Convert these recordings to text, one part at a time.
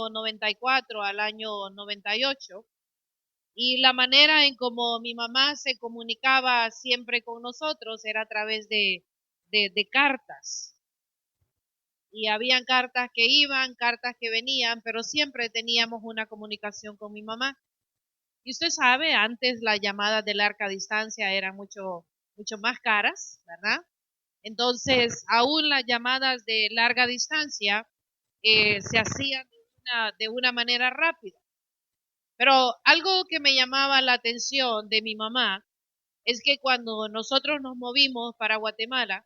94 al año 98, y la manera en cómo mi mamá se comunicaba siempre con nosotros era a través de cartas. Y habían cartas que iban, cartas que venían, pero siempre teníamos una comunicación con mi mamá. Y usted sabe, antes las llamadas de larga distancia eran mucho más caras, ¿verdad? Entonces, aún las llamadas de larga distancia se hacían de una manera rápida. Pero algo que me llamaba la atención de mi mamá es que cuando nosotros nos movimos para Guatemala,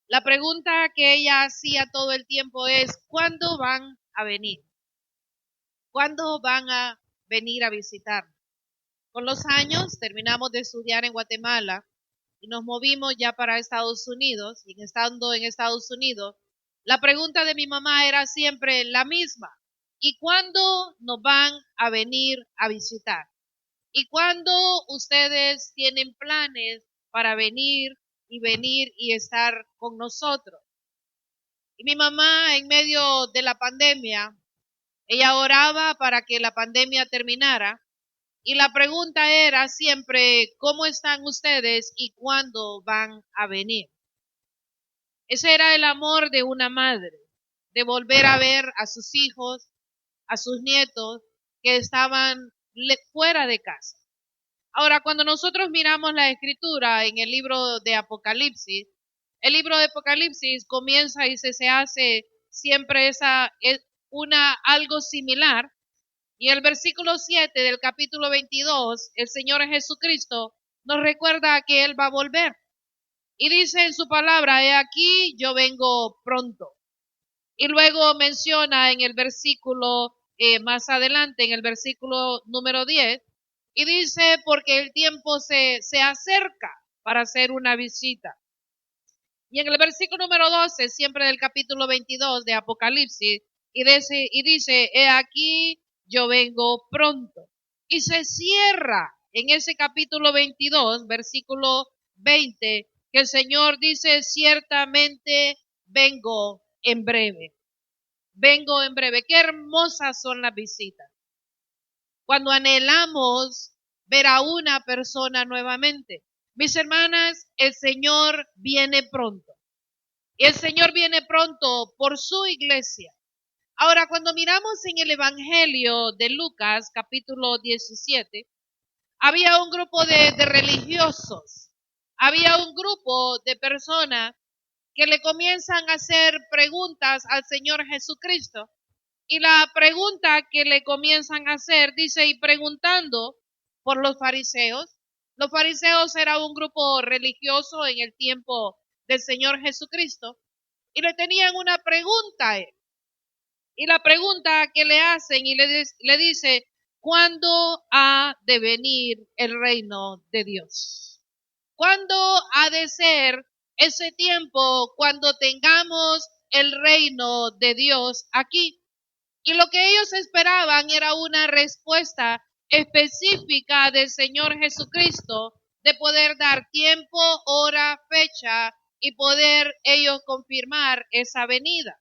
la pregunta que ella hacía todo el tiempo es: ¿cuándo van a venir? ¿Cuándo van a venir a visitarnos? Con los años terminamos de estudiar en Guatemala y nos movimos ya para Estados Unidos, y estando en Estados Unidos, la pregunta de mi mamá era siempre la misma: ¿y cuándo nos van a venir a visitar? ¿Y cuándo ustedes tienen planes para venir y estar con nosotros? Y mi mamá, en medio de la pandemia, ella oraba para que la pandemia terminara, y la pregunta era siempre: ¿cómo están ustedes y cuándo van a venir? Ese era el amor de una madre, de volver a ver a sus hijos, a sus nietos que estaban fuera de casa. Ahora, cuando nosotros miramos la escritura en el libro de Apocalipsis, el libro de Apocalipsis comienza y se hace siempre algo similar. Y el versículo 7 del capítulo 22, el Señor Jesucristo nos recuerda que Él va a volver. Y dice en su palabra: he aquí, yo vengo pronto. Y luego menciona en el versículo más adelante, en el versículo número 10, y dice: porque el tiempo se acerca para hacer una visita. Y en el versículo número 12, siempre del capítulo 22 de Apocalipsis, y dice: he aquí, yo vengo pronto. Y se cierra en ese capítulo 22, versículo 20, que el Señor dice: ciertamente vengo en breve. Vengo en breve. Qué hermosas son las visitas. Cuando anhelamos ver a una persona nuevamente. Mis hermanas, el Señor viene pronto. Y el Señor viene pronto por su iglesia. Ahora, cuando miramos en el Evangelio de Lucas, capítulo 17, había un grupo de religiosos. Había un grupo de personas que le comienzan a hacer preguntas al Señor Jesucristo. Y la pregunta que le comienzan a hacer dice: y preguntando por los fariseos. Los fariseos era un grupo religioso en el tiempo del Señor Jesucristo, y le tenían una pregunta a él. Y la pregunta que le hacen, y le dice: ¿cuándo ha de venir el reino de Dios? ¿Cuándo ha de ser ese tiempo cuando tengamos el reino de Dios aquí? Y lo que ellos esperaban era una respuesta específica del Señor Jesucristo, de poder dar tiempo, hora, fecha, y poder ellos confirmar esa venida.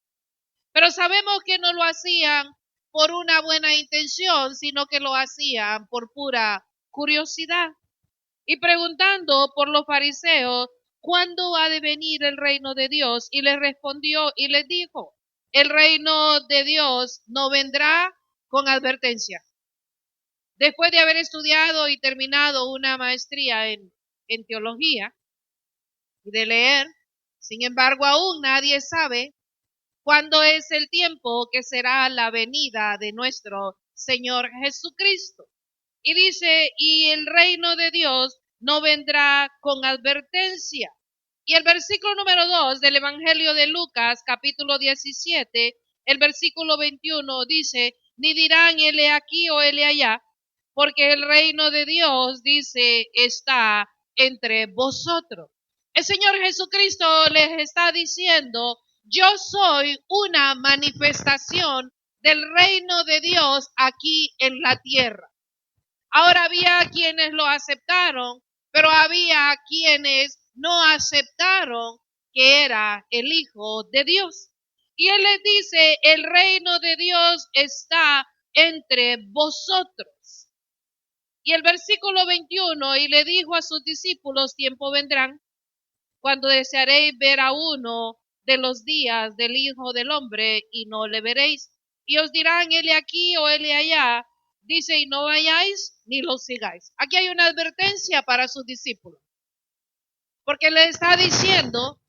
Pero sabemos que no lo hacían por una buena intención, sino que lo hacían por pura curiosidad. Y preguntando por los fariseos: ¿cuándo ha de venir el reino de Dios? Y les respondió y les dijo: el reino de Dios no vendrá con advertencia. Después de haber estudiado y terminado una maestría en teología y de leer, sin embargo, aún nadie sabe cuándo es el tiempo que será la venida de nuestro Señor Jesucristo. Y dice: y el reino de Dios no vendrá con advertencia. Y el versículo número 2 del Evangelio de Lucas, capítulo 17, el versículo 21 dice: ni dirán hele aquí o hele allá, porque el reino de Dios, dice, está entre vosotros. El Señor Jesucristo les está diciendo: yo soy una manifestación del reino de Dios aquí en la tierra. Ahora, había quienes lo aceptaron, pero había quienes no aceptaron que era el Hijo de Dios. Y él les dice, el reino de Dios está entre vosotros. Y el versículo 21, y le dijo a sus discípulos, tiempo vendrán cuando desearéis ver a uno de los días del Hijo del Hombre y no le veréis. Y os dirán, él aquí o él allá. Dice, y no vayáis ni lo sigáis. Aquí hay una advertencia para sus discípulos. Porque le está diciendo,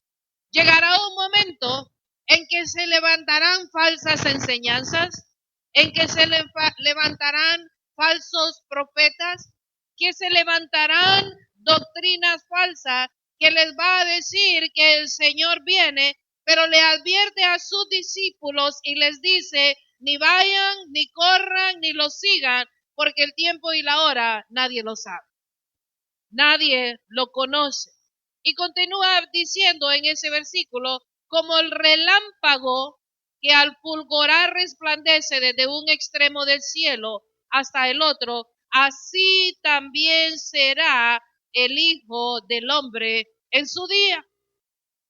llegará un momento en que se levantarán falsas enseñanzas, en que se levantarán falsos profetas, que se levantarán doctrinas falsas, que les va a decir que el Señor viene, pero le advierte a sus discípulos y les dice, ni vayan, ni corran, ni lo sigan, porque el tiempo y la hora nadie lo sabe. Nadie lo conoce. Y continúa diciendo en ese versículo, como el relámpago que al fulgurar resplandece desde un extremo del cielo hasta el otro, así también será el Hijo del Hombre en su día.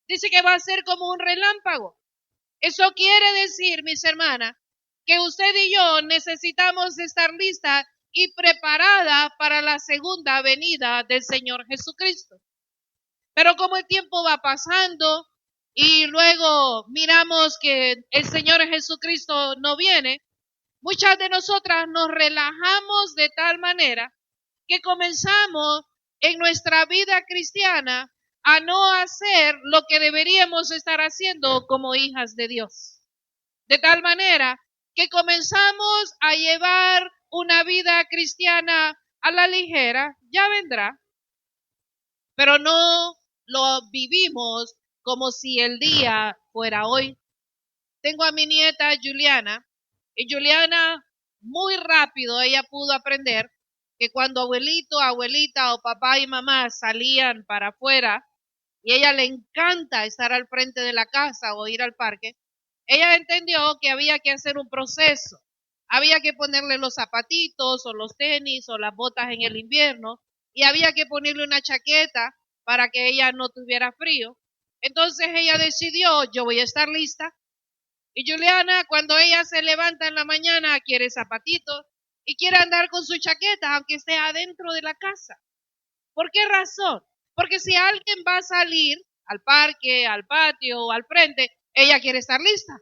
Dice que va a ser como un relámpago. Eso quiere decir, mis hermanas, que usted y yo necesitamos estar listas y preparada para la segunda venida del Señor Jesucristo. Pero como el tiempo va pasando y luego miramos que el Señor Jesucristo no viene, muchas de nosotras nos relajamos de tal manera que comenzamos en nuestra vida cristiana a no hacer lo que deberíamos estar haciendo como hijas de Dios. De tal manera que comenzamos a llevar una vida cristiana a la ligera, ya vendrá, pero no lo vivimos como si el día fuera hoy. Tengo a mi nieta Juliana, y Juliana muy rápido ella pudo aprender que cuando abuelito, abuelita o papá y mamá salían para afuera, y a ella le encanta estar al frente de la casa o ir al parque, ella entendió que había que hacer un proceso. Había que ponerle los zapatitos o los tenis o las botas en el invierno y había que ponerle una chaqueta para que ella no tuviera frío. Entonces ella decidió, yo voy a estar lista. Y Juliana, cuando ella se levanta en la mañana, quiere zapatitos y quiere andar con su chaqueta, aunque esté adentro de la casa. ¿Por qué razón? Porque si alguien va a salir al parque, al patio o al frente, ella quiere estar lista.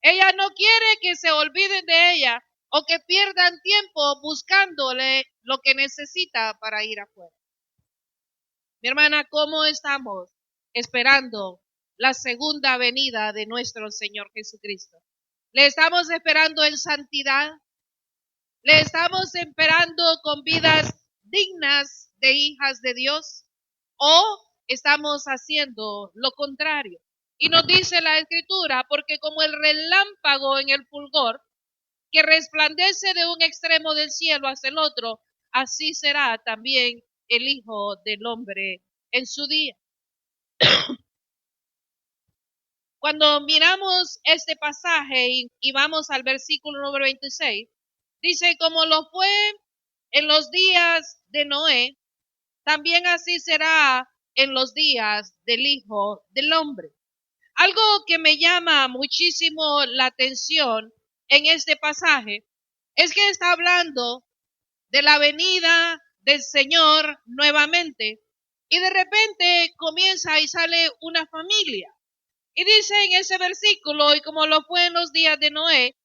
Ella no quiere que se olviden de ella o que pierdan tiempo buscándole lo que necesita para ir afuera. Mi hermana, ¿cómo estamos esperando la segunda venida de nuestro Señor Jesucristo? ¿Le estamos esperando en santidad? ¿Le estamos esperando con vidas dignas de hijas de Dios? ¿O estamos haciendo lo contrario? Y nos dice la Escritura, porque como el relámpago en el fulgor, que resplandece de un extremo del cielo hasta el otro, así será también el Hijo del Hombre en su día. Cuando miramos este pasaje y vamos al versículo número 26, dice, como lo fue en los días de Noé, también así será en los días del Hijo del Hombre. Algo que me llama muchísimo la atención en este pasaje es que está hablando de la venida del Señor nuevamente y de repente comienza y sale una familia. Y dice en ese versículo, y como lo fue en los días de Noé,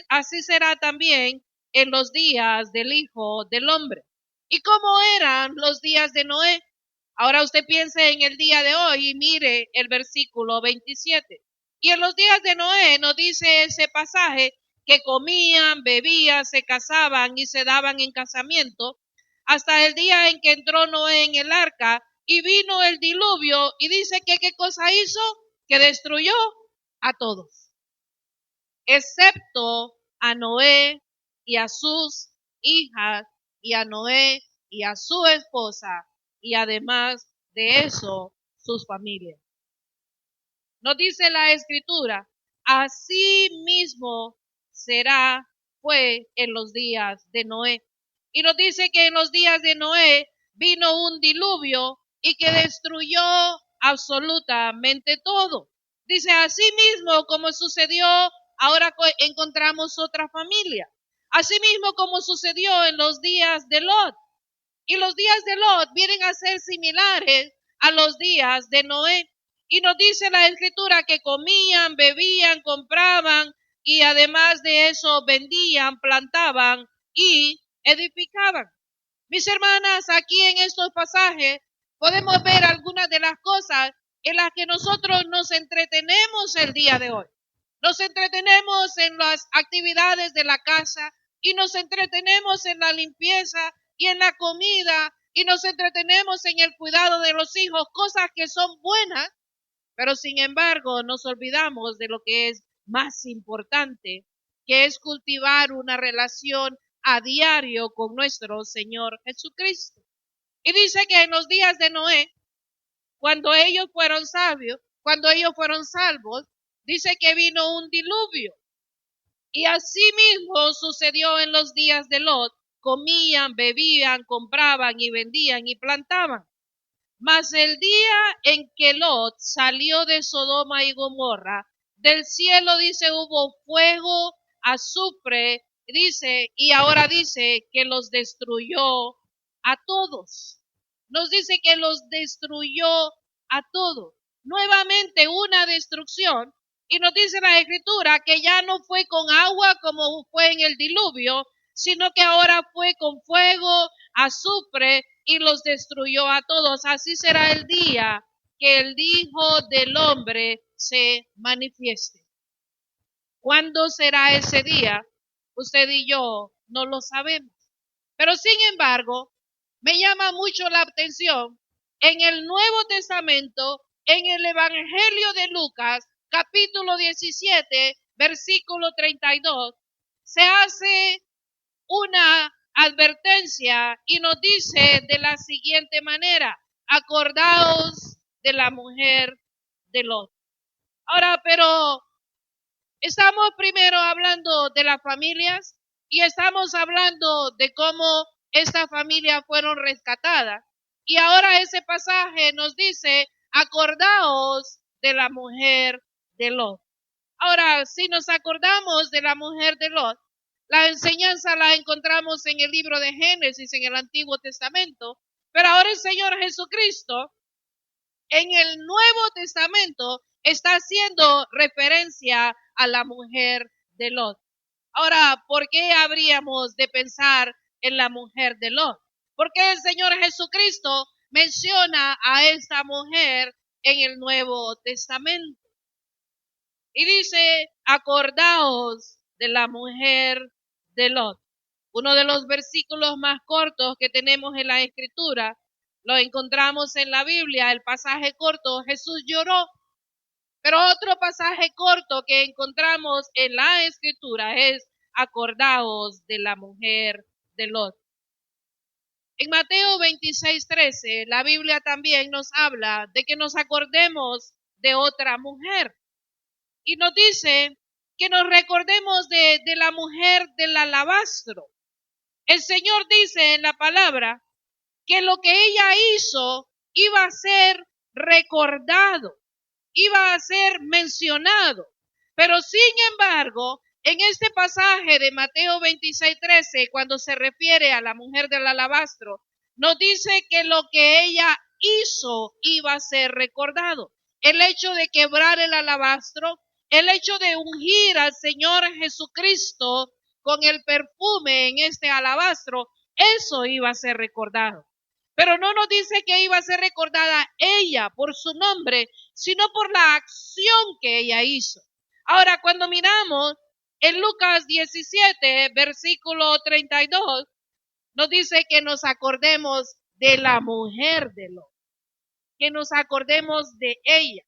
así será también en los días del Hijo del Hombre. ¿Y cómo eran los días de Noé? Ahora usted piense en el día de hoy y mire el versículo 27. Y en los días de Noé nos dice ese pasaje que comían, bebían, se casaban y se daban en casamiento hasta el día en que entró Noé en el arca y vino el diluvio y dice que qué cosa hizo, que destruyó a todos, excepto a Noé y a sus hijas y a Noé y a su esposa y además de eso sus familias. Nos dice la Escritura, así mismo fue en los días de Noé. Y nos dice que en los días de Noé vino un diluvio y que destruyó absolutamente todo. Dice, así mismo como sucedió, ahora encontramos otra familia. Así mismo como sucedió en los días de Lot. Y los días de Lot vienen a ser similares a los días de Noé. Y nos dice la Escritura que comían, bebían, compraban y además de eso vendían, plantaban y edificaban. Mis hermanas, aquí en estos pasajes podemos ver algunas de las cosas en las que nosotros nos entretenemos el día de hoy. Nos entretenemos en las actividades de la casa y nos entretenemos en la limpieza y en la comida y nos entretenemos en el cuidado de los hijos, cosas que son buenas, pero sin embargo nos olvidamos de lo que es más importante, que es cultivar una relación a diario con nuestro Señor Jesucristo. Y dice que en los días de Noé, cuando ellos fueron sabios, cuando ellos fueron salvos, dice que vino un diluvio. Y así mismo sucedió en los días de Lot. Comían, bebían, compraban y vendían y plantaban. Mas el día en que Lot salió de Sodoma y Gomorra, del cielo dice hubo fuego, azufre, dice, y ahora dice que los destruyó a todos. Nos dice que los destruyó a todos. Nuevamente una destrucción. Y nos dice la Escritura que ya no fue con agua como fue en el diluvio, sino que ahora fue con fuego, azufre y los destruyó a todos. Así será el día que el Hijo del Hombre se manifieste. ¿Cuándo será ese día? Usted y yo no lo sabemos. Pero sin embargo, me llama mucho la atención en el Nuevo Testamento, en el Evangelio de Lucas, capítulo 17, versículo 32, se hace una advertencia y nos dice de la siguiente manera: acordaos de la mujer de Lot. Ahora, pero estamos primero hablando de las familias y estamos hablando de cómo estas familias fueron rescatadas. Y ahora ese pasaje nos dice, acordaos de la mujer de Lot. Ahora, si nos acordamos de la mujer de Lot, la enseñanza la encontramos en el libro de Génesis, en el Antiguo Testamento, pero ahora el Señor Jesucristo en el Nuevo Testamento está haciendo referencia a la mujer de Lot. Ahora, ¿por qué habríamos de pensar en la mujer de Lot? Porque el Señor Jesucristo menciona a esta mujer en el Nuevo Testamento. Y dice, acordaos de la mujer de Lot. Uno de los versículos más cortos que tenemos en la Escritura, lo encontramos en la Biblia, el pasaje corto, Jesús lloró. Pero otro pasaje corto que encontramos en la Escritura es, acordaos de la mujer de Lot. En Mateo 26:13, la Biblia también nos habla de que nos acordemos de otra mujer. Y nos dice que nos recordemos de la mujer del alabastro. El Señor dice en la palabra que lo que ella hizo iba a ser recordado, iba a ser mencionado. Pero sin embargo, en este pasaje de Mateo 26:13, cuando se refiere a la mujer del alabastro, nos dice que lo que ella hizo iba a ser recordado. El hecho de quebrar el alabastro, el hecho de ungir al Señor Jesucristo con el perfume en este alabastro, eso iba a ser recordado. Pero no nos dice que iba a ser recordada ella por su nombre, sino por la acción que ella hizo. Ahora, cuando miramos en Lucas 17, versículo 32, nos dice que nos acordemos de la mujer de Lot, que nos acordemos de ella.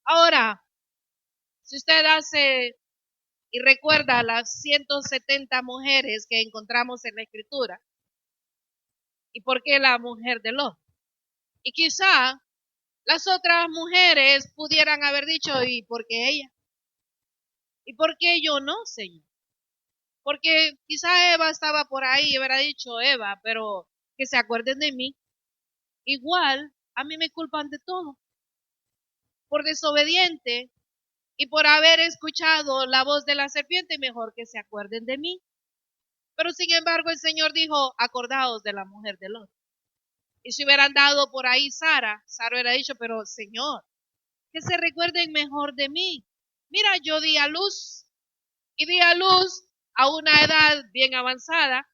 Ahora, si usted hace y recuerda las 170 mujeres que encontramos en la Escritura, ¿y por qué la mujer de Lot? Y quizá las otras mujeres pudieran haber dicho, ¿y por qué ella? ¿Y por qué yo no, Señor? Porque quizá Eva estaba por ahí y hubiera dicho, Eva, pero que se acuerden de mí. Igual, a mí me culpan de todo. por desobediente y por haber escuchado la voz de la serpiente, mejor que se acuerden de mí. Pero sin embargo el Señor dijo, acordaos de la mujer de Lot. Y si hubieran dado por ahí Sara hubiera dicho, pero Señor, que se recuerden mejor de mí. Mira, yo di a luz y di a luz a una edad bien avanzada.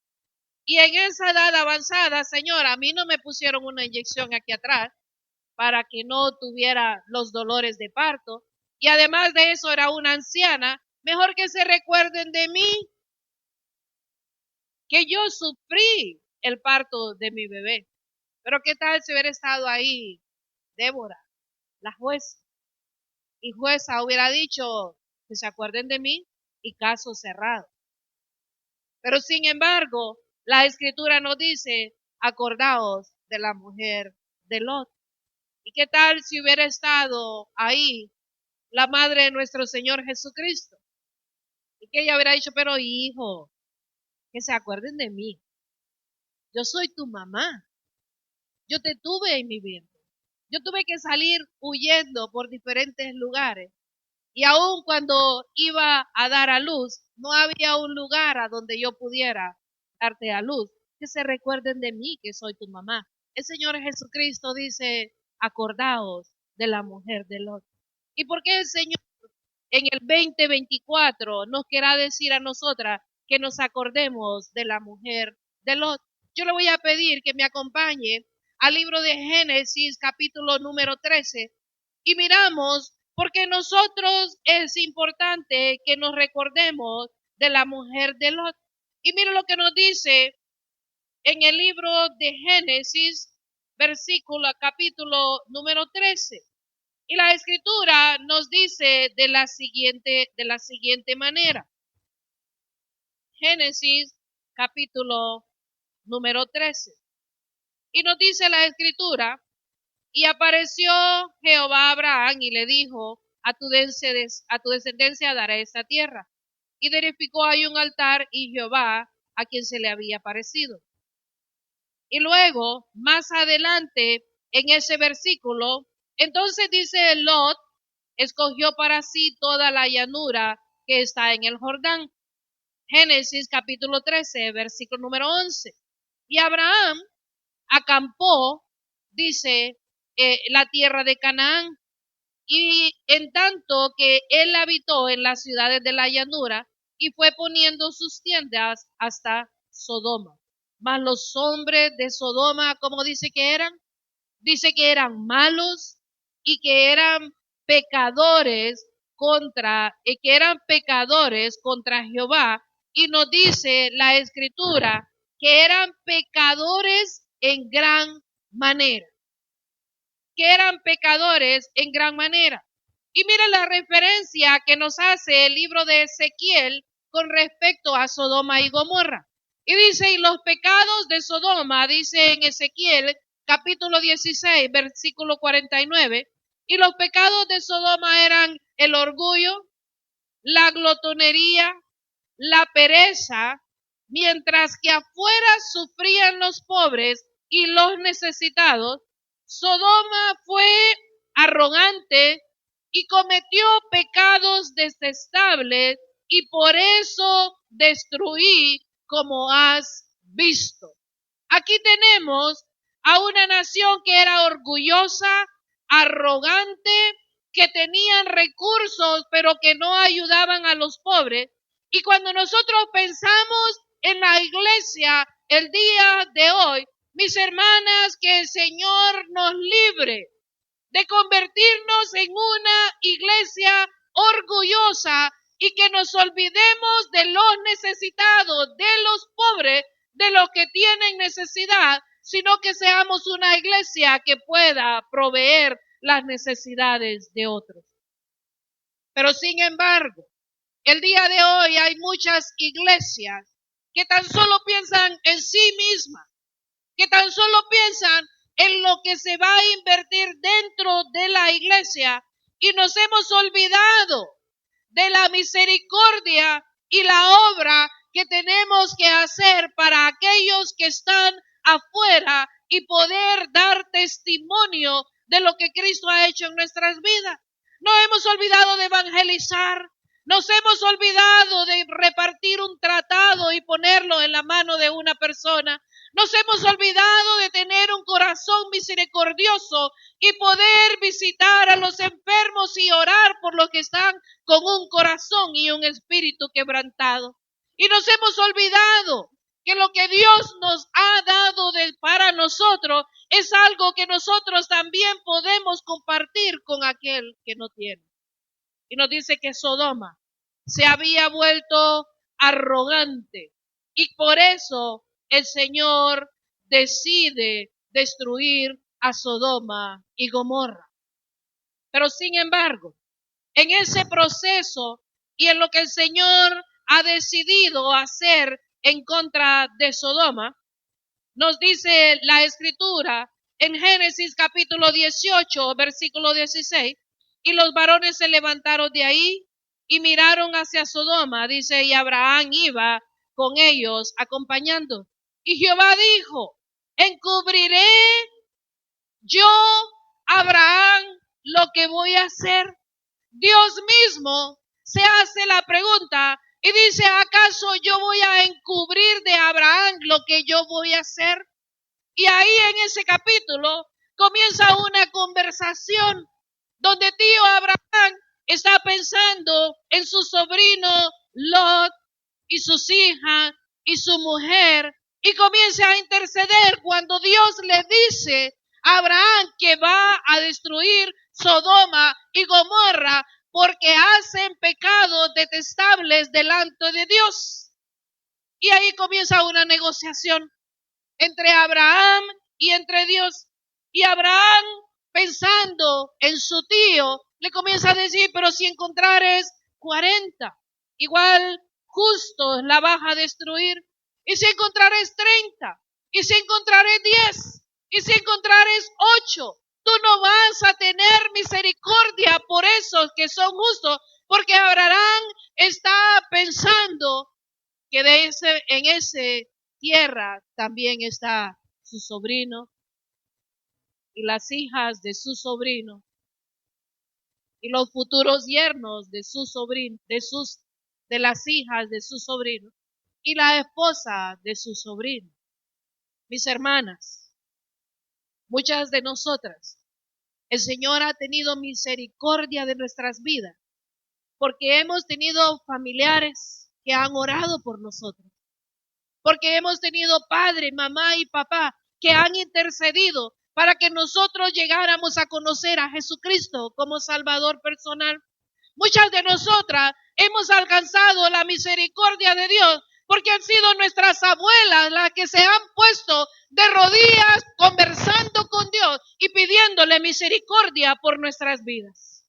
Y en esa edad avanzada, Señor, a mí no me pusieron una inyección aquí atrás para que no tuviera los dolores de parto. Y además de eso era una anciana. Mejor que se recuerden de mí, que yo sufrí el parto de mi bebé. Pero qué tal si hubiera estado ahí Débora, la jueza, y jueza hubiera dicho que se acuerden de mí y caso cerrado. Pero sin embargo, la escritura nos dice, acordaos de la mujer de Lot. ¿Y qué tal si hubiera estado ahí la madre de nuestro Señor Jesucristo? Y que ella hubiera dicho, pero hijo, que se acuerden de mí. Yo soy tu mamá. Yo te tuve en mi vientre. Yo tuve que salir huyendo por diferentes lugares. Y aun cuando iba a dar a luz, no había un lugar a donde yo pudiera darte a luz. Que se recuerden de mí, que soy tu mamá. El Señor Jesucristo dice, acordaos de la mujer de Lot. ¿Y por qué el Señor en el 2024 nos querrá decir a nosotras que nos acordemos de la mujer de Lot? Yo le voy a pedir que me acompañe al libro de Génesis, capítulo número 13, y miramos, porque nosotros es importante que nos recordemos de la mujer de Lot. Y mira lo que nos dice en el libro de Génesis, versículo, capítulo número 13. Y la escritura nos dice de la siguiente manera. Génesis capítulo número 13. Y nos dice la escritura, y apareció Jehová a Abraham y le dijo, a tu descendencia daré esta tierra. Y edificó ahí un altar y Jehová a quien se le había aparecido. Y luego, más adelante, en ese versículo, entonces dice Lot, escogió para sí toda la llanura que está en el Jordán. Génesis capítulo 13, versículo número 11. Y Abraham acampó, dice, la tierra de Canaán. Y en tanto que él habitó en las ciudades de la llanura y fue poniendo sus tiendas hasta Sodoma. Mas los hombres de Sodoma, ¿cómo dice que eran? Dice que eran malos y que eran pecadores contra Jehová, y nos dice la escritura que eran pecadores en gran manera. Que eran pecadores en gran manera. Y mira la referencia que nos hace el libro de Ezequiel con respecto a Sodoma y Gomorra. Y dice, y los pecados de Sodoma, dice en Ezequiel capítulo 16, versículo 49, y los pecados de Sodoma eran el orgullo, la glotonería, la pereza, mientras que afuera sufrían los pobres y los necesitados. Sodoma fue arrogante y cometió pecados detestables, y por eso destruí como has visto. Aquí tenemos a una nación que era orgullosa, arrogante, que tenían recursos pero que no ayudaban a los pobres. Y cuando nosotros pensamos en la iglesia el día de hoy, mis hermanas, que el Señor nos libre de convertirnos en una iglesia orgullosa y que nos olvidemos de los necesitados, de los pobres, de los que tienen necesidad, sino que seamos una iglesia que pueda proveer las necesidades de otros. Pero sin embargo, el día de hoy hay muchas iglesias que tan solo piensan en sí mismas, que tan solo piensan en lo que se va a invertir dentro de la iglesia, y nos hemos olvidado de la misericordia y la obra que tenemos que hacer para aquellos que están afuera y poder dar testimonio de lo que Cristo ha hecho en nuestras vidas. No hemos olvidado de evangelizar. Nos hemos olvidado de repartir un tratado y ponerlo en la mano de una persona. Nos hemos olvidado de tener un corazón misericordioso y poder visitar a los enfermos y orar por los que están con un corazón y un espíritu quebrantado. Y nos hemos olvidado que lo que Dios nos ha dado para nosotros es algo que nosotros también podemos compartir con aquel que no tiene. Y nos dice que Sodoma se había vuelto arrogante y por eso el Señor decide destruir a Sodoma y Gomorra. Pero sin embargo, en ese proceso y en lo que el Señor ha decidido hacer en contra de Sodoma, nos dice la Escritura en Génesis capítulo 18, versículo 16, y los varones se levantaron de ahí y miraron hacia Sodoma, dice, y Abraham iba con ellos acompañando. Y Jehová dijo, ¿encubriré yo, Abraham, lo que voy a hacer? Dios mismo se hace la pregunta y dice, ¿acaso yo voy a encubrir de Abraham lo que yo voy a hacer? Y ahí en ese capítulo comienza una conversación donde tío Abraham está pensando en su sobrino Lot y sus hijas y su mujer y comienza a interceder cuando Dios le dice a Abraham que va a destruir Sodoma y Gomorra porque hacen pecados detestables delante de Dios. Y ahí comienza una negociación entre Abraham y entre Dios. Y Abraham, pensando en su tío, le comienza a decir, pero si encontrares 40, igual justo la vas a destruir. Y si encontrares 30, y si encontrares 10, y si encontrares 8, tú no vas a tener misericordia por esos que son justos, porque Abraham está pensando que en ese tierra también está su sobrino y las hijas de su sobrino y los futuros yernos de su sobrino, de las hijas de su sobrino y la esposa de su sobrino. Mis hermanas, muchas de nosotras, el Señor ha tenido misericordia de nuestras vidas porque hemos tenido familiares que han orado por nosotros. Porque hemos tenido padre, mamá y papá que han intercedido para que nosotros llegáramos a conocer a Jesucristo como Salvador personal. Muchas de nosotras hemos alcanzado la misericordia de Dios porque han sido nuestras abuelas las que se han puesto de rodillas conversando con Dios y pidiéndole misericordia por nuestras vidas.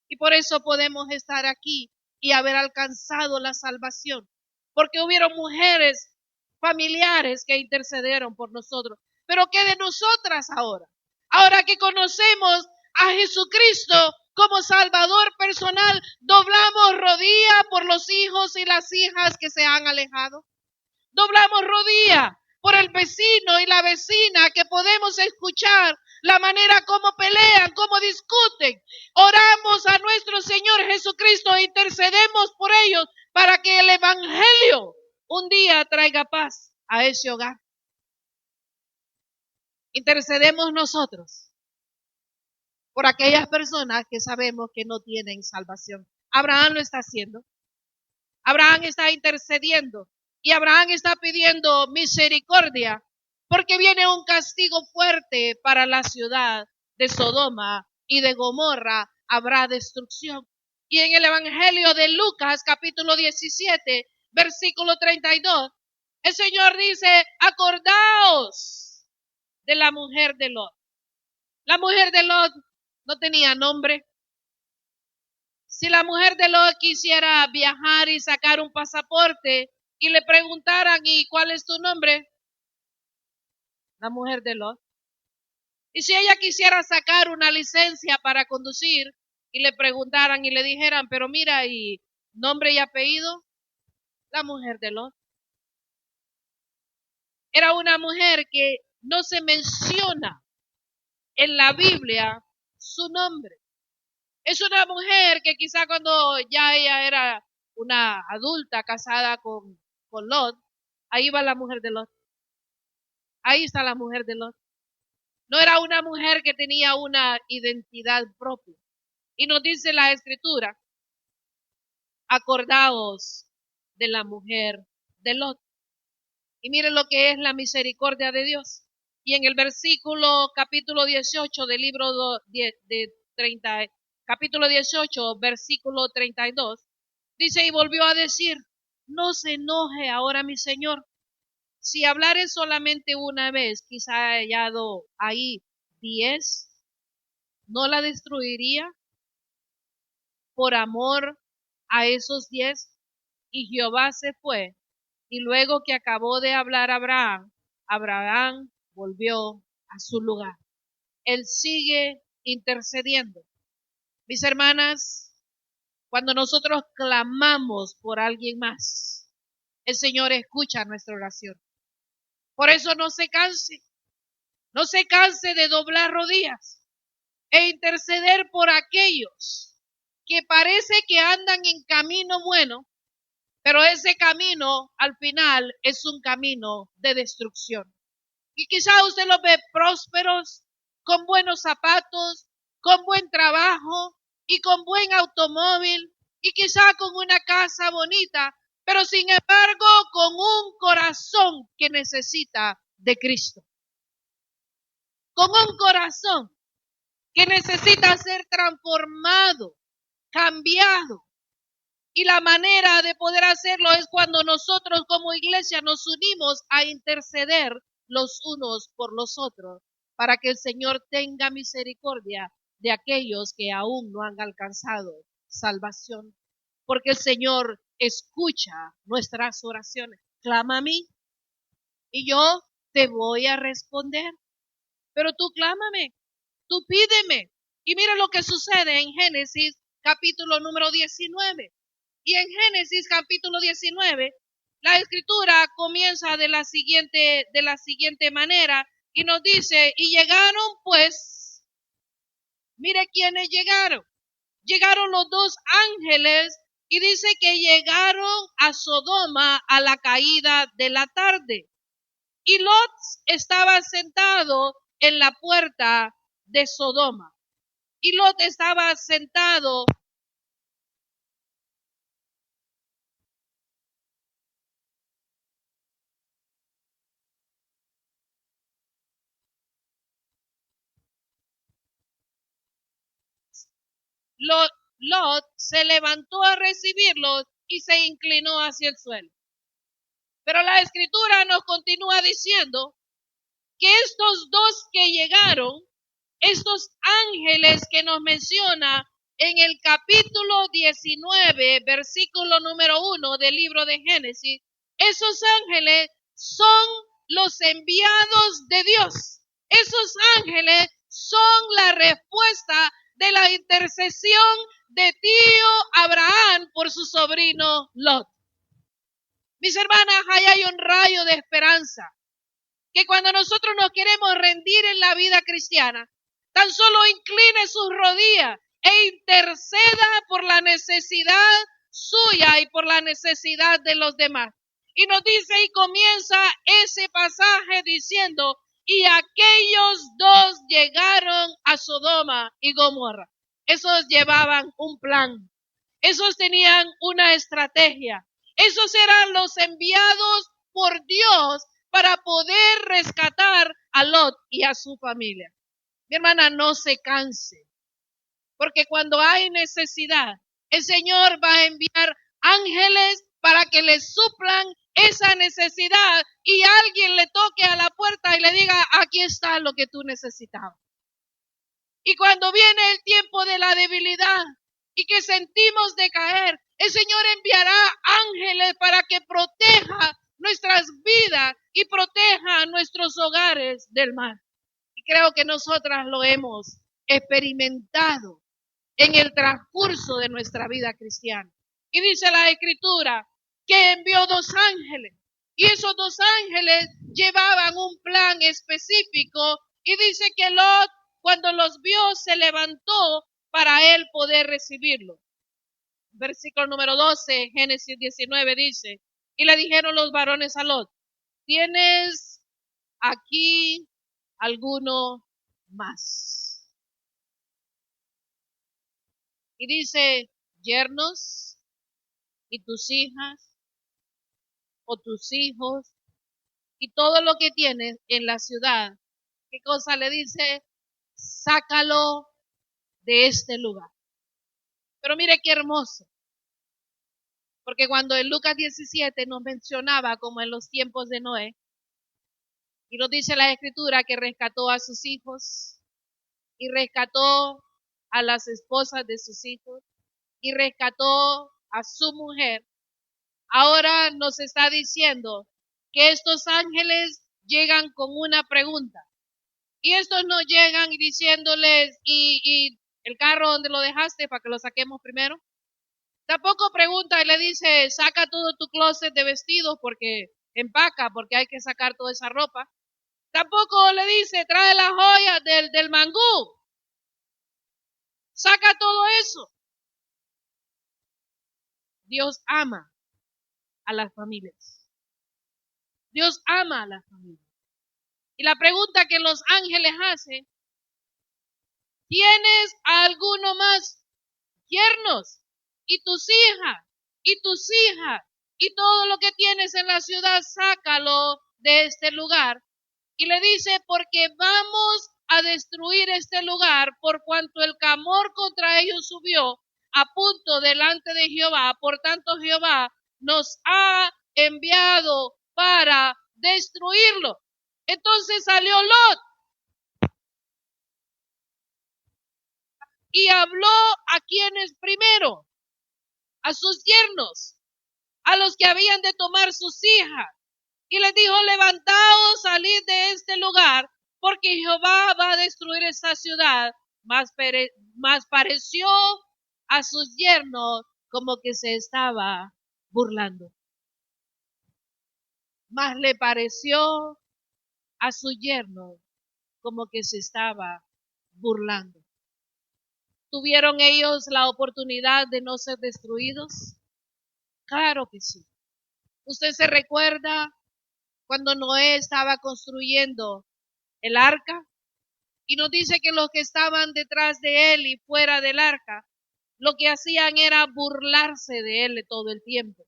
Y por eso podemos estar aquí y haber alcanzado la salvación. Porque hubieron mujeres familiares que intercedieron por nosotros. Pero ¿qué de nosotras ahora? Ahora que conocemos a Jesucristo como Salvador personal, doblamos rodilla por los hijos y las hijas que se han alejado. Doblamos rodilla por el vecino y la vecina que podemos escuchar la manera como pelean, como discuten. Oramos a nuestro Señor Jesucristo e intercedemos por ellos para que el Evangelio un día traiga paz a ese hogar. Intercedemos nosotros por aquellas personas que sabemos que no tienen salvación. Abraham lo está haciendo. Abraham está intercediendo y Abraham está pidiendo misericordia porque viene un castigo fuerte para la ciudad de Sodoma y de Gomorra. Habrá destrucción. Y en el Evangelio de Lucas, capítulo 17, versículo 32, el Señor dice, acordaos de la mujer de Lot. La mujer de Lot no tenía nombre. Si la mujer de Lot quisiera viajar y sacar un pasaporte y le preguntaran, ¿y cuál es tu nombre? La mujer de Lot. Y si ella quisiera sacar una licencia para conducir y le preguntaran y le dijeran, pero mira, ¿y nombre y apellido? La mujer de Lot. Era una mujer que no se menciona en la Biblia su nombre. Es una mujer que quizá cuando ya ella era una adulta casada con Lot, ahí va la mujer de Lot. Ahí está la mujer de Lot. No era una mujer que tenía una identidad propia. Y nos dice la escritura, acordaos de la mujer de Lot. Y miren lo que es la misericordia de Dios. Y en el versículo capítulo 18 del libro de 30, capítulo 18, versículo 32, dice, y volvió a decir, no se enoje ahora mi señor. Si hablare solamente una vez, quizá haya hallado ahí 10, ¿no la destruiría por amor a esos 10? Y Jehová se fue. Y luego que acabó de hablar Abraham volvió a su lugar. Él sigue intercediendo. Mis hermanas, cuando nosotros clamamos por alguien más, el Señor escucha nuestra oración. Por eso no se canse de doblar rodillas e interceder por aquellos que parece que andan en camino bueno, pero ese camino al final es un camino de destrucción. Y quizá usted los ve prósperos, con buenos zapatos, con buen trabajo y con buen automóvil y quizá con una casa bonita, pero sin embargo con un corazón que necesita de Cristo. Con un corazón que necesita ser transformado, cambiado. Y la manera de poder hacerlo es cuando nosotros como iglesia nos unimos a interceder los unos por los otros, para que el Señor tenga misericordia de aquellos que aún no han alcanzado salvación. Porque el Señor escucha nuestras oraciones. Clama a mí y yo te voy a responder. Pero tú clámame, tú pídeme. Y mira lo que sucede en Génesis capítulo número 19. Y en Génesis capítulo 19, la escritura comienza de la siguiente manera y nos dice, y llegaron pues, mire quiénes llegaron. Llegaron los dos ángeles y dice que llegaron a Sodoma a la caída de la tarde. Y Lot estaba sentado en la puerta de Sodoma. Y Lot estaba sentado Lot se levantó a recibirlos y se inclinó hacia el suelo. Pero la escritura nos continúa diciendo que estos dos que llegaron, estos ángeles que nos menciona en el capítulo 19, versículo número 1 del libro de Génesis, esos ángeles son los enviados de Dios. Esos ángeles son la respuesta de la intercesión de tío Abraham por su sobrino Lot. Mis hermanas, ahí hay un rayo de esperanza, que cuando nosotros nos queremos rendir en la vida cristiana, tan solo incline sus rodillas e interceda por la necesidad suya y por la necesidad de los demás. Y nos dice y comienza ese pasaje diciendo, y aquellos dos llegaron a Sodoma y Gomorra. Esos llevaban un plan. Esos tenían una estrategia. Esos eran los enviados por Dios para poder rescatar a Lot y a su familia. Mi hermana, no se canse, porque cuando hay necesidad, el Señor va a enviar ángeles para que le suplan esa necesidad y alguien le toque a la puerta y le diga, aquí está lo que tú necesitabas. Y cuando viene el tiempo de la debilidad y que sentimos decaer, el Señor enviará ángeles para que proteja nuestras vidas y proteja nuestros hogares del mal. Y creo que nosotras lo hemos experimentado en el transcurso de nuestra vida cristiana. Y dice la Escritura que envió dos ángeles. Y esos dos ángeles llevaban un plan específico. Y dice que Lot, cuando los vio, se levantó para él poder recibirlo. Versículo número 12, Génesis 19 dice, y le dijeron los varones a Lot, ¿tienes aquí alguno más? Y dice, yernos y tus hijas o tus hijos y todo lo que tienes en la ciudad. ¿Qué cosa le dice? Sácalo de este lugar. Pero mire qué hermoso. Porque cuando en Lucas 17 nos mencionaba como en los tiempos de Noé, y nos dice la escritura que rescató a sus hijos, y rescató a las esposas de sus hijos, y rescató a su mujer, ahora nos está diciendo que estos ángeles llegan con una pregunta. Y estos no llegan diciéndoles, ¿y el carro donde lo dejaste para que lo saquemos primero? Tampoco pregunta y le dice, saca todo tu closet de vestidos porque empaca, porque hay que sacar toda esa ropa. Tampoco le dice, trae las joyas del mangú. Saca todo eso. Dios ama a las familias. Dios ama a las familias. Y la pregunta que los ángeles hacen, ¿tienes alguno más? Yernos, y tus hijas, y tus hijas, y todo lo que tienes en la ciudad, sácalo de este lugar. Y le dice, porque vamos a destruir este lugar, por cuanto el clamor contra ellos subió a punto delante de Jehová. Por tanto, Jehová nos ha enviado para destruirlo. Entonces salió Lot y habló a quienes primero, a sus yernos, a los que habían de tomar sus hijas, y les dijo, levantaos, salid de este lugar, porque Jehová va a destruir esta ciudad. Mas pareció a sus yernos como que se estaba burlando. Mas le pareció a su yerno como que se estaba burlando. ¿Tuvieron ellos la oportunidad de no ser destruidos? Claro que sí. ¿Usted se recuerda cuando Noé estaba construyendo el arca? Y nos dice que los que estaban detrás de él y fuera del arca, lo que hacían era burlarse de él todo el tiempo.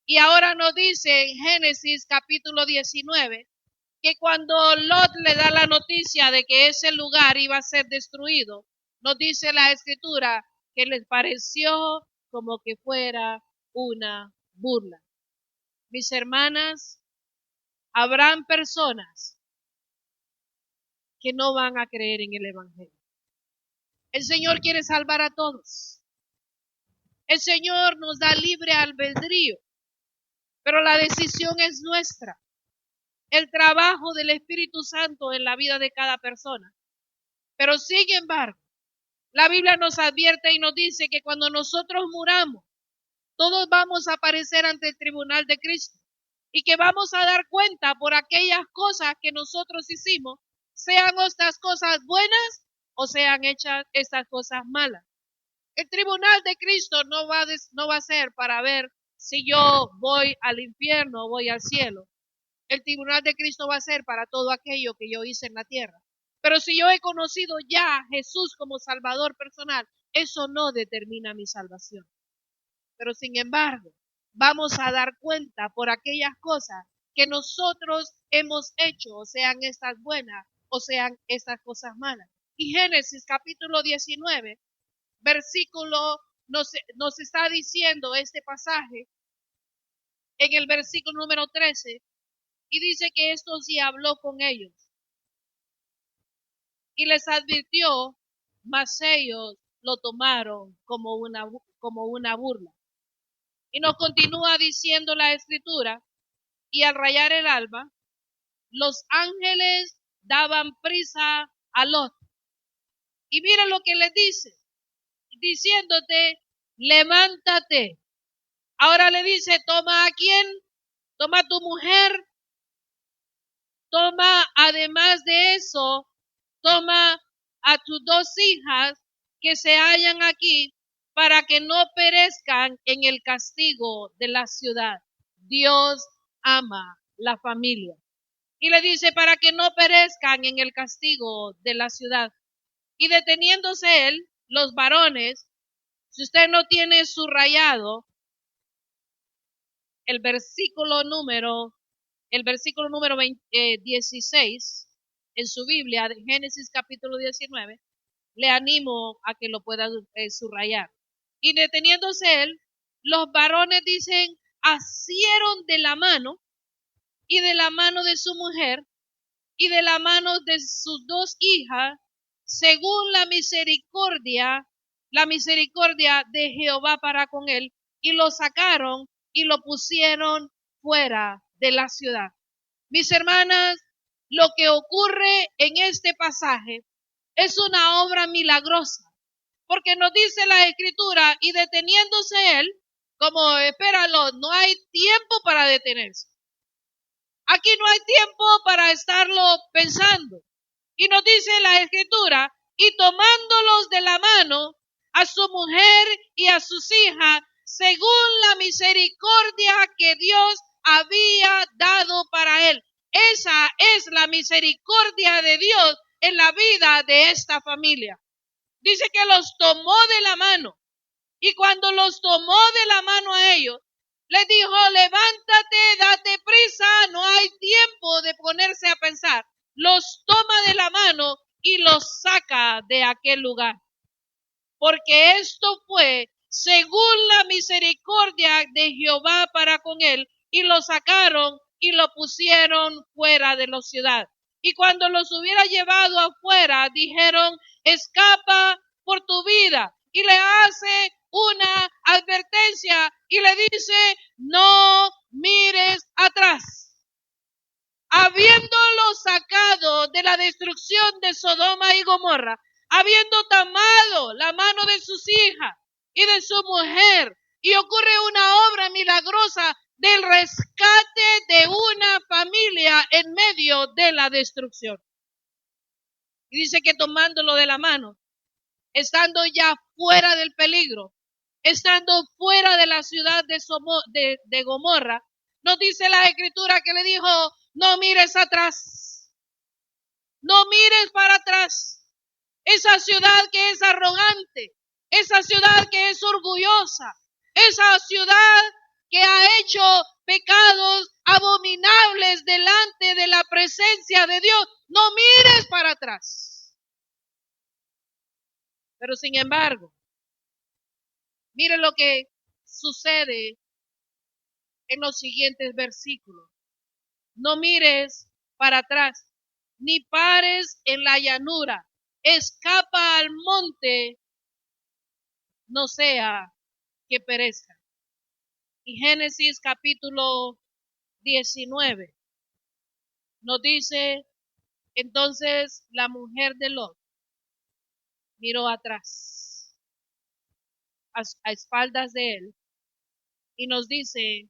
Y ahora nos dice en Génesis capítulo 19, que cuando Lot le da la noticia de que ese lugar iba a ser destruido, nos dice la escritura que les pareció como que fuera una burla. Mis hermanas, habrán personas que no van a creer en el Evangelio. El Señor quiere salvar a todos. El Señor nos da libre albedrío, pero la decisión es nuestra. El trabajo del Espíritu Santo en la vida de cada persona. Pero sin embargo, la Biblia nos advierte y nos dice que cuando nosotros muramos, todos vamos a aparecer ante el tribunal de Cristo y que vamos a dar cuenta por aquellas cosas que nosotros hicimos, sean estas cosas buenas o sean hechas estas cosas malas. El tribunal de Cristo no va a ser para ver si yo voy al infierno o voy al cielo. El tribunal de Cristo va a ser para todo aquello que yo hice en la tierra. Pero si yo he conocido ya a Jesús como Salvador personal, eso no determina mi salvación. Pero sin embargo, vamos a dar cuenta por aquellas cosas que nosotros hemos hecho, o sean estas buenas o sean estas cosas malas. Y Génesis capítulo 19, versículo, nos está diciendo este pasaje en el versículo número 13, y dice que esto sí habló con ellos y les advirtió, mas ellos lo tomaron como una burla. Y nos continúa diciendo la escritura, y al rayar el alba, los ángeles daban prisa a Lot. Y mira lo que les dice, diciéndote, levántate. Ahora le dice, toma a quién, toma a tu mujer, toma además de eso, toma a tus dos hijas, que se hallan aquí para que no perezcan en el castigo de la ciudad. Dios ama la familia. Y le dice, para que no perezcan en el castigo de la ciudad. Y deteniéndose él, los varones, si usted no tiene subrayado el versículo número 16 en su Biblia, de Génesis capítulo 19, le animo a que lo pueda subrayar. Y deteniéndose él, los varones dicen, asieron de la mano y de la mano de su mujer y de la mano de sus dos hijas, según la misericordia de Jehová para con él, y lo sacaron y lo pusieron fuera de la ciudad. Mis hermanas, lo que ocurre en este pasaje es una obra milagrosa, porque nos dice la Escritura, y deteniéndose él, como espéralo, no hay tiempo para detenerse. Aquí no hay tiempo para estarlo pensando. Y nos dice la Escritura, y tomándolos de la mano a su mujer y a sus hijas, según la misericordia que Dios había dado para él. Esa es la misericordia de Dios en la vida de esta familia. Dice que los tomó de la mano. Y cuando los tomó de la mano a ellos, les dijo, levántate, date prisa, no hay tiempo de ponerse a pensar. Los toma de la mano y los saca de aquel lugar. Porque esto fue según la misericordia de Jehová para con él, y lo sacaron y lo pusieron fuera de la ciudad. Y cuando los hubiera llevado afuera, dijeron, escapa por tu vida. Y le hace una advertencia y le dice, no mires atrás. Habiéndolo sacado de la destrucción de Sodoma y Gomorra, habiendo tomado la mano de sus hijas y de su mujer, y ocurre una obra milagrosa del rescate de una familia en medio de la destrucción. Y dice que tomándolo de la mano, estando ya fuera del peligro, estando fuera de la ciudad de Gomorra, nos dice la Escritura que le dijo, no mires atrás, no mires para atrás. Esa ciudad que es arrogante, esa ciudad que es orgullosa, esa ciudad que ha hecho pecados abominables delante de la presencia de Dios, no mires para atrás. Pero sin embargo, mire lo que sucede en los siguientes versículos. No mires para atrás, ni pares en la llanura. Escapa al monte, no sea que perezca. Y Génesis capítulo 19 nos dice, entonces la mujer de Lot miró atrás, a espaldas de él, y nos dice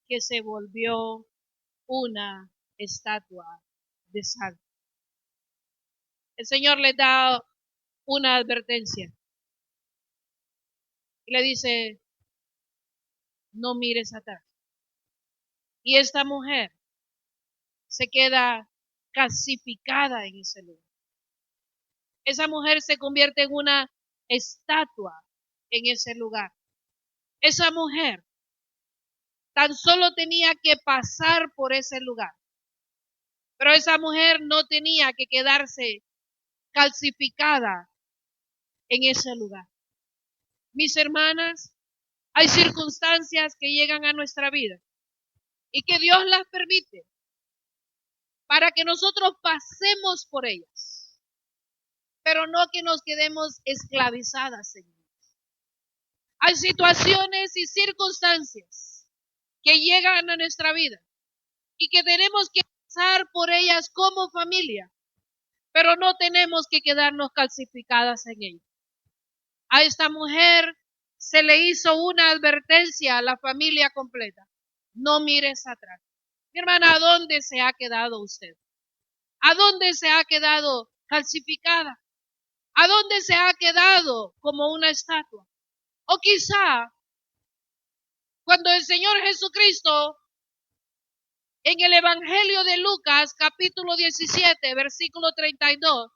que se volvió una estatua de sal. El Señor le da una advertencia y le dice, no mires atrás. Y esta mujer se queda calcificada en ese lugar. Esa mujer se convierte en una estatua en ese lugar. Esa mujer tan solo tenía que pasar por ese lugar. Pero esa mujer no tenía que quedarse calcificada en ese lugar. Mis hermanas, hay circunstancias que llegan a nuestra vida y que Dios las permite para que nosotros pasemos por ellas, pero no que nos quedemos esclavizadas en ellas. Hay situaciones y circunstancias que llegan a nuestra vida y que tenemos que pasar por ellas como familia, pero no tenemos que quedarnos calcificadas en ellas. A esta mujer se le hizo una advertencia a la familia completa. No mires atrás. Mi hermana, ¿a dónde se ha quedado usted? ¿A dónde se ha quedado calcificada? ¿A dónde se ha quedado como una estatua? O quizá cuando el Señor Jesucristo en el Evangelio de Lucas, capítulo 17, versículo 32,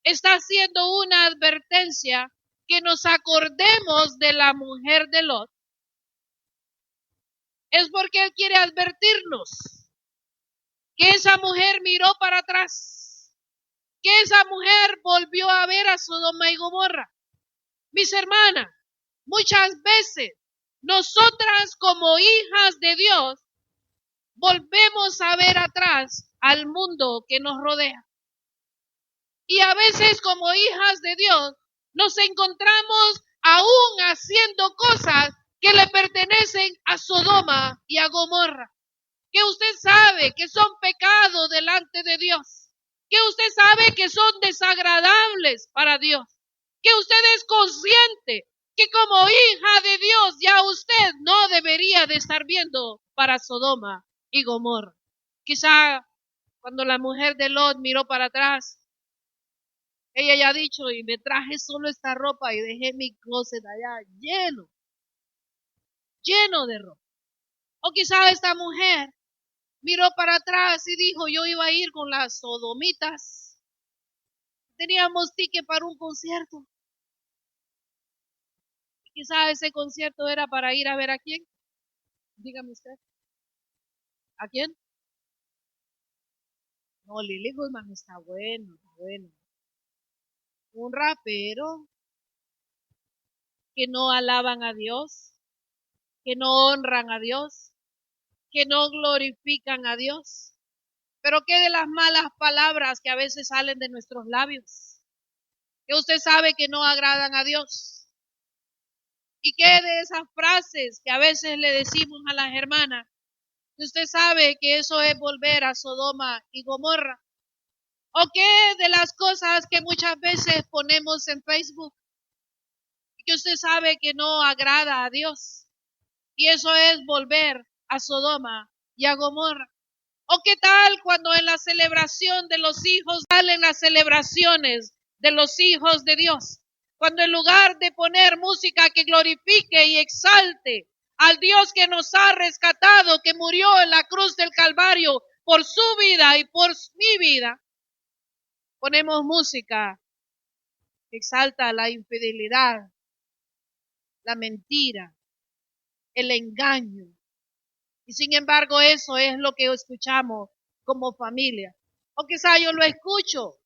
está haciendo una advertencia que nos acordemos de la mujer de Lot. Es porque Él quiere advertirnos que esa mujer miró para atrás, que esa mujer volvió a ver a Sodoma y Gomorra. Mis hermanas, muchas veces nosotras como hijas de Dios volvemos a ver atrás al mundo que nos rodea. Y a veces como hijas de Dios nos encontramos aún haciendo cosas que le pertenecen a Sodoma y a Gomorra, que usted sabe que son pecados delante de Dios, que usted sabe que son desagradables para Dios, que usted es consciente que como hija de Dios ya usted no debería de estar viendo para Sodoma y Gomorra. Quizá cuando la mujer de Lot miró para atrás, ella ya ha dicho, y me traje solo esta ropa y dejé mi closet allá lleno de ropa. O quizá esta mujer miró para atrás y dijo, yo iba a ir con las sodomitas. Teníamos ticket para un concierto. Quizá ese concierto era para ir a ver a quién. Dígame usted. ¿A quién? No, Lily Goodman está bueno, está bueno. Un rapero que no alaban a Dios, que no honran a Dios, que no glorifican a Dios. Pero qué de las malas palabras que a veces salen de nuestros labios, que usted sabe que no agradan a Dios. Y qué de esas frases que a veces le decimos a las hermanas, que usted sabe que eso es volver a Sodoma y Gomorra. O qué de las cosas que muchas veces ponemos en Facebook, que usted sabe que no agrada a Dios. Y eso es volver a Sodoma y a Gomorra. ¿O qué tal cuando en la celebración de los hijos salen las celebraciones de los hijos de Dios? Cuando en lugar de poner música que glorifique y exalte al Dios que nos ha rescatado, que murió en la cruz del Calvario por su vida y por mi vida, ponemos música que exalta la infidelidad, la mentira, el engaño. Y sin embargo eso es lo que escuchamos como familia. O quizá yo lo escucho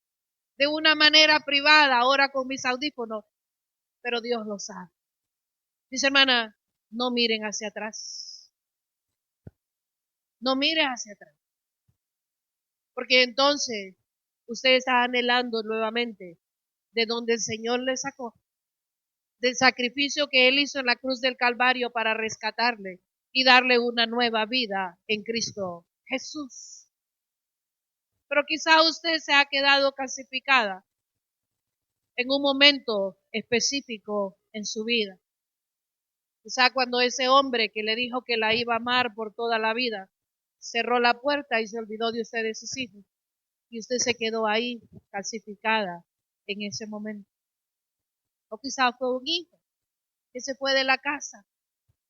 de una manera privada ahora con mis audífonos, pero Dios lo sabe. Mis hermanas, no miren hacia atrás. No miren hacia atrás. Porque entonces usted está anhelando nuevamente de donde el Señor le sacó, del sacrificio que Él hizo en la cruz del Calvario para rescatarle y darle una nueva vida en Cristo Jesús. Pero quizá usted se ha quedado calcificada en un momento específico en su vida. Quizá cuando ese hombre que le dijo que la iba a amar por toda la vida, cerró la puerta y se olvidó de usted y de sus hijos. Y usted se quedó ahí calcificada en ese momento. O quizá fue un hijo que se fue de la casa.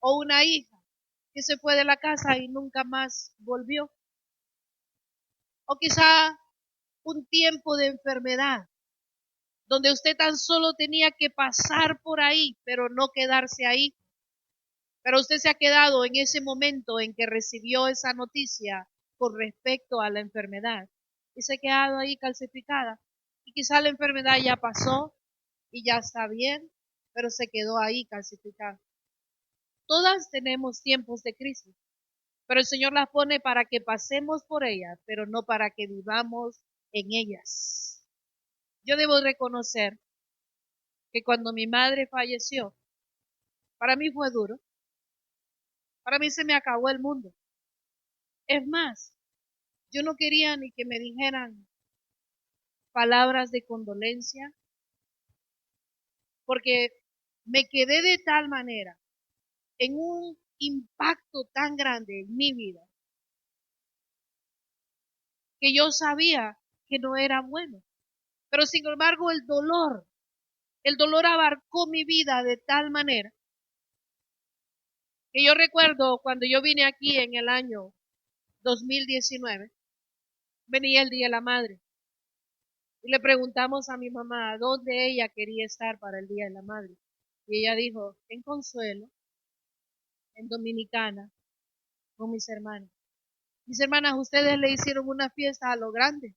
O una hija que se fue de la casa y nunca más volvió. O quizá un tiempo de enfermedad donde usted tan solo tenía que pasar por ahí, pero no quedarse ahí. Pero usted se ha quedado en ese momento en que recibió esa noticia con respecto a la enfermedad y se ha quedado ahí calcificada. Y quizá la enfermedad ya pasó y ya está bien, pero se quedó ahí calcificada. Todas tenemos tiempos de crisis, pero el Señor las pone para que pasemos por ellas, pero no para que vivamos en ellas. Yo debo reconocer que cuando mi madre falleció, para mí fue duro. Para mí se me acabó el mundo. Es más, yo no quería ni que me dijeran palabras de condolencia, porque me quedé de tal manera en un impacto tan grande en mi vida que yo sabía que no era bueno. Pero sin embargo el dolor abarcó mi vida de tal manera que yo recuerdo cuando yo vine aquí en el año 2019, venía el Día de la Madre y le preguntamos a mi mamá dónde ella quería estar para el Día de la Madre. Y ella dijo, en Consuelo, en Dominicana, con mis hermanas. Mis hermanas, ustedes le hicieron una fiesta a lo grande.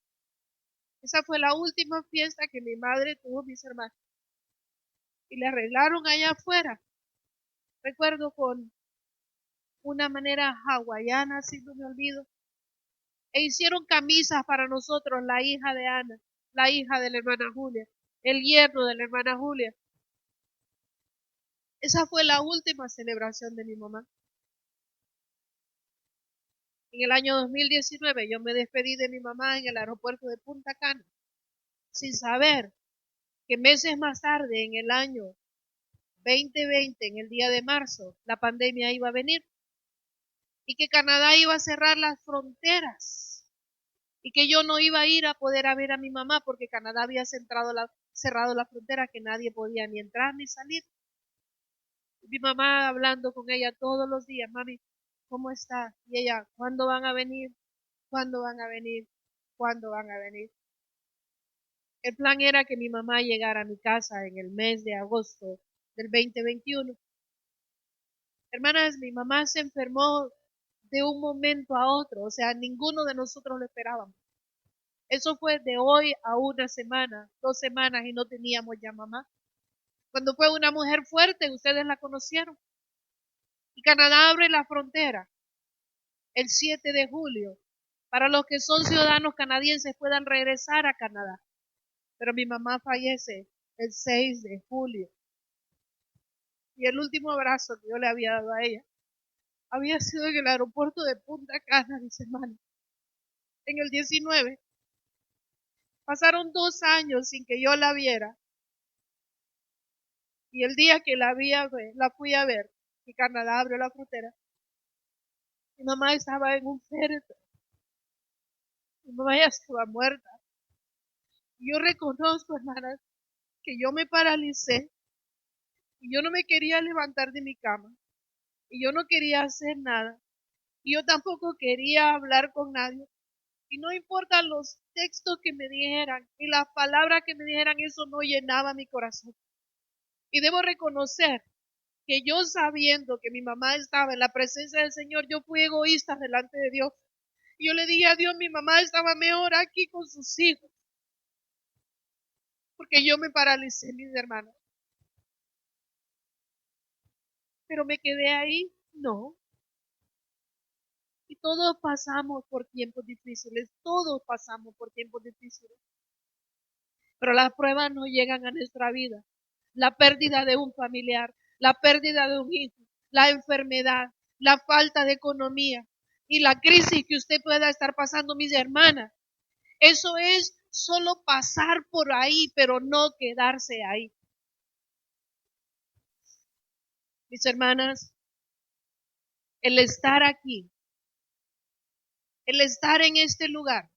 Esa fue la última fiesta que mi madre tuvo, mis hermanas. Y le arreglaron allá afuera. Recuerdo con una manera hawaiana, si no me olvido. E hicieron camisas para nosotros, la hija de Ana, la hija de la hermana Julia, el yerno de la hermana Julia. Esa fue la última celebración de mi mamá. En el año 2019 yo me despedí de mi mamá en el aeropuerto de Punta Cana, sin saber que meses más tarde, en el año 2020, en el día de marzo, la pandemia iba a venir y que Canadá iba a cerrar las fronteras y que yo no iba a ir a poder a ver a mi mamá porque Canadá había cerrado la frontera, que nadie podía ni entrar ni salir. Mi mamá hablando con ella todos los días, mami, ¿cómo está? Y ella, ¿cuándo van a venir? ¿Cuándo van a venir? ¿Cuándo van a venir? El plan era que mi mamá llegara a mi casa en el mes de agosto del 2021. Hermanas, mi mamá se enfermó de un momento a otro, o sea, ninguno de nosotros lo esperábamos. Eso fue de hoy a una semana, 2 semanas y no teníamos ya mamá. Cuando fue una mujer fuerte, ustedes la conocieron. Y Canadá abre la frontera el 7 de julio para los que son ciudadanos canadienses puedan regresar a Canadá. Pero mi mamá fallece el 6 de julio. Y el último abrazo que yo le había dado a ella había sido en el aeropuerto de Punta Cana, mis hermanos. En el 19. Pasaron 2 años sin que yo la viera. Y el día que la fui a ver, y Canadá abrió la frontera, mi mamá estaba en un féretro. Mi mamá ya estaba muerta. Y yo reconozco, hermanas, que yo me paralicé y yo no me quería levantar de mi cama y yo no quería hacer nada y yo tampoco quería hablar con nadie y no importa los textos que me dijeran y las palabras que me dijeran, eso no llenaba mi corazón. Y debo reconocer que yo, sabiendo que mi mamá estaba en la presencia del Señor, yo fui egoísta delante de Dios. Y yo le dije a Dios, mi mamá estaba mejor aquí con sus hijos, porque yo me paralicé, mis hermanos. Pero me quedé ahí, no. Y todos pasamos por tiempos difíciles, todos pasamos por tiempos difíciles. Pero las pruebas no llegan a nuestra vida. La pérdida de un familiar, la pérdida de un hijo, la enfermedad, la falta de economía y la crisis que usted pueda estar pasando, mis hermanas. Eso es solo pasar por ahí, pero no quedarse ahí. Mis hermanas, el estar aquí, el estar en este lugar,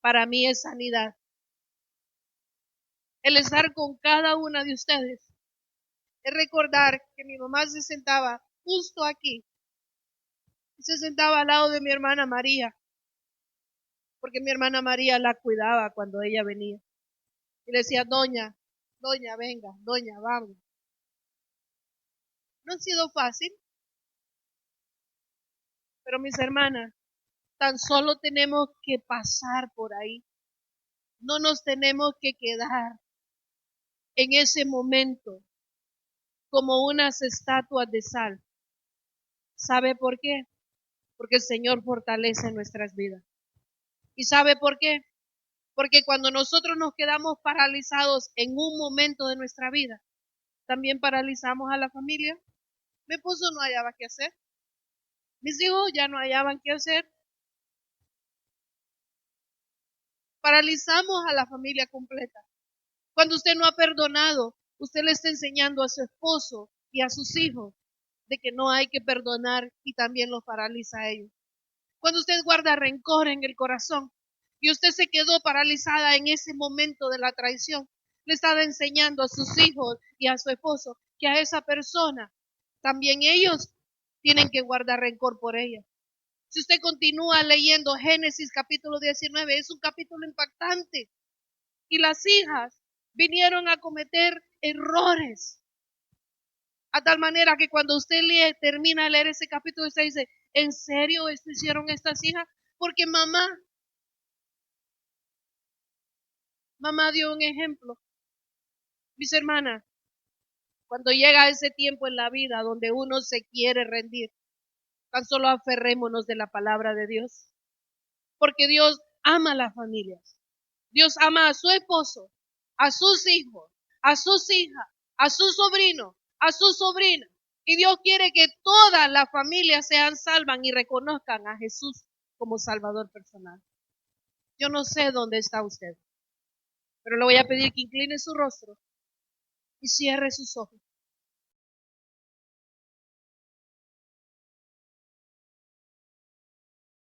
para mí es sanidad. El estar con cada una de ustedes es recordar que mi mamá se sentaba justo aquí, se sentaba al lado de mi hermana María, porque mi hermana María la cuidaba cuando ella venía. Y le decía, doña, venga, doña, vamos. No ha sido fácil, pero mis hermanas, tan solo tenemos que pasar por ahí. No nos tenemos que quedar en ese momento como unas estatuas de sal. ¿Sabe por qué? Porque el Señor fortalece nuestras vidas. ¿Y sabe por qué? Porque cuando nosotros nos quedamos paralizados en un momento de nuestra vida, también paralizamos a la familia. Mi esposo no hallaba qué hacer. Mis hijos ya no hallaban qué hacer. Paralizamos a la familia completa. Cuando usted no ha perdonado, usted le está enseñando a su esposo y a sus hijos de que no hay que perdonar y también los paraliza a ellos. Cuando usted guarda rencor en el corazón y usted se quedó paralizada en ese momento de la traición. Le estaba enseñando a sus hijos y a su esposo que a esa persona también ellos tienen que guardar rencor por ella. Si usted continúa leyendo Génesis capítulo 19, es un capítulo impactante. Y las hijas vinieron a cometer errores. A tal manera que cuando usted termina de leer ese capítulo, usted dice, ¿en serio esto hicieron estas hijas? Porque mamá dio un ejemplo. Mis hermanas, cuando llega ese tiempo en la vida donde uno se quiere rendir, tan solo aferrémonos de la palabra de Dios. Porque Dios ama a las familias. Dios ama a su esposo, a sus hijos, a sus hijas, a sus sobrinos, a sus sobrinas. Y Dios quiere que todas las familias sean salvas y reconozcan a Jesús como Salvador personal. Yo no sé dónde está usted, pero le voy a pedir que incline su rostro y cierre sus ojos.